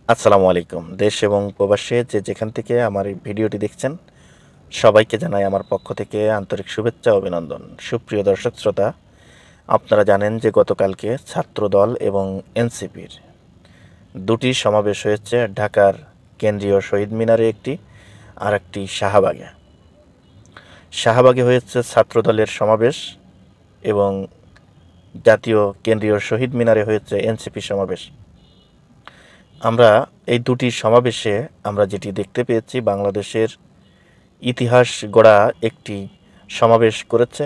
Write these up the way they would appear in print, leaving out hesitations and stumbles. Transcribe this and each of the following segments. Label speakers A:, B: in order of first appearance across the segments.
A: আসসালামু আলাইকুম। দেশ এবং প্রবাসে যে যেখান থেকে আমার এই ভিডিওটি দেখছেন, সবাইকে জানাই আমার পক্ষ থেকে আন্তরিক শুভেচ্ছা ও অভিনন্দন। সুপ্রিয় দর্শক শ্রোতা, আপনারা জানেন যে গতকালকে ছাত্রদল এবং এনসিপির দুটি সমাবেশ হয়েছে ঢাকার কেন্দ্রীয় শহীদ মিনারে একটি, আর একটি শাহবাগে। শাহবাগে হয়েছে ছাত্রদলের সমাবেশ এবং জাতীয় কেন্দ্রীয় শহীদ মিনারে হয়েছে এনসিপি সমাবেশ। আমরা এই দুটি সমাবেশে আমরা যেটি দেখতে পেয়েছি, বাংলাদেশের ইতিহাস গড়া একটি সমাবেশ করেছে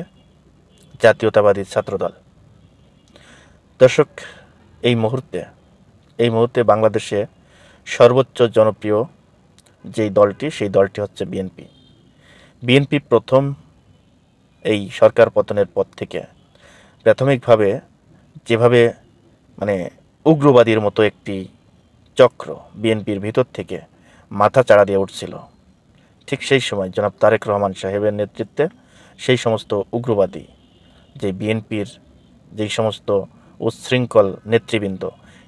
A: জাতীয়তাবাদী ছাত্রদল। দর্শক, এই মুহূর্তে বাংলাদেশে সর্বোচ্চ জনপ্রিয় যেই দলটি, সেই দলটি হচ্ছে বিএনপি। বিএনপি প্রথম এই সরকার পতনের পর থেকে প্রাথমিকভাবে যেভাবে উগ্রবাদীর মতো একটি চক্র বিএনপির ভিতর থেকে মাথা চাড়া দিয়ে উঠছিল, ঠিক সেই সময় জনাব তারেক রহমান সাহেবের নেতৃত্বে সেই সমস্ত উগ্রবাদী, যে বিএনপির যেই সমস্ত উচ্ছৃঙ্খল নেতৃবৃন্দ,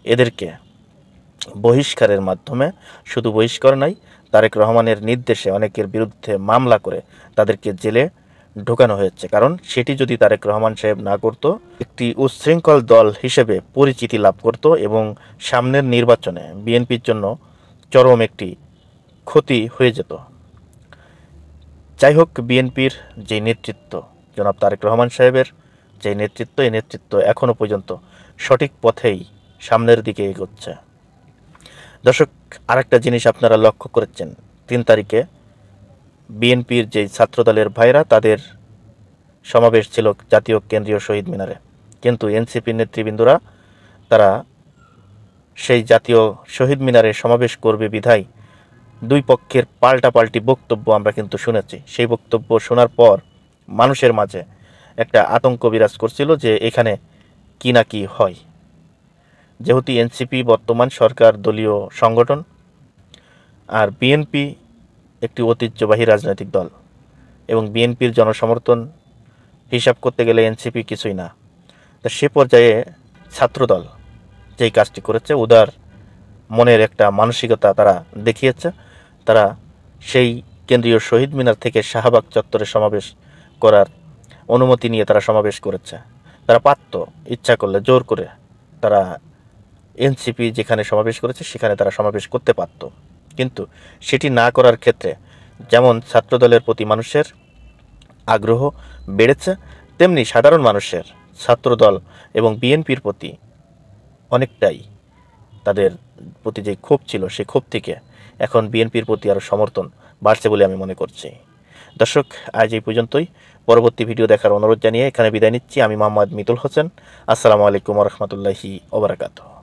A: এদেরকে বহিষ্কারের মাধ্যমে, শুধু বহিষ্কার নয়, তারেক রহমানের নির্দেশে অনেকের বিরুদ্ধে মামলা করে তাদেরকে জেলে ঢোকানো হয়েছে। কারণ সেটি যদি তারেক রহমান সাহেব না করত, একটি উচ্ছৃঙ্খল দল হিসেবে পরিচিতি লাভ করত এবং সামনের নির্বাচনে বিএনপির জন্য চরম একটি ক্ষতি হয়ে যেত। যাই হোক, বিএনপির যে নেতৃত্ব, জনাব তারেক রহমান সাহেবের যে নেতৃত্ব, এই নেতৃত্ব এখনও পর্যন্ত সঠিক পথেই সামনের দিকে এগোচ্ছে। দর্শক, আরেকটা জিনিস আপনারা লক্ষ্য করেছেন, 3 তারিখে বিএনপির যে ছাত্রদলের ভাইরা, তাদের সমাবেশ ছিল জাতীয় কেন্দ্রীয় শহীদ মিনারে, কিন্তু এনসিপির নেতৃবৃন্দরা তারা সেই জাতীয় শহীদ মিনারে সমাবেশ করবে বিধায় দুই পক্ষের পাল্টাপাল্টি বক্তব্য আমরা কিন্তু শুনেছি। সেই বক্তব্য শোনার পর মানুষের মাঝে একটা আতঙ্ক বিরাজ করছিল যে এখানে কি না কি হয়। যেহেতু এনসিপি বর্তমান সরকার দলীয় সংগঠন, আর বিএনপি একটি ঐতিহ্যবাহী রাজনৈতিক দল, এবং বিএনপির জনসমর্থন হিসাব করতে গেলে এনসিপি কিছুই না। তা সে পর্যায়ে ছাত্রদল যেই কাজটি করেছে, উদার মনের একটা মানসিকতা তারা দেখিয়েছে। তারা সেই কেন্দ্রীয় শহীদ মিনার থেকে শাহবাগ চত্বরে সমাবেশ করার অনুমতি নিয়ে তারা সমাবেশ করেছে। তারা পারত ইচ্ছা করলে জোর করে তারা এনসিপি যেখানে সমাবেশ করেছে সেখানে তারা সমাবেশ করতে পারত, কিন্তু সেটি না করার ক্ষেত্রে যেমন ছাত্রদলের প্রতি মানুষের আগ্রহ বেড়েছে, তেমনি সাধারণ মানুষের ছাত্রদল এবং বিএনপির প্রতি অনেকটাই তাদের প্রতি যে ক্ষোভ ছিল, সেই ক্ষোভ থেকে এখন বিএনপির প্রতি আরও সমর্থন বাড়ছে বলে আমি মনে করছি। দর্শক, আজ এই পর্যন্তই। পরবর্তী ভিডিও দেখার অনুরোধ জানিয়ে এখানে বিদায় নিচ্ছি। আমি মোহাম্মদ মিতুল হোসেন। আসসালামু আলাইকুম ওয়া রাহমাতুল্লাহি ওয়া বারাকাতুহু।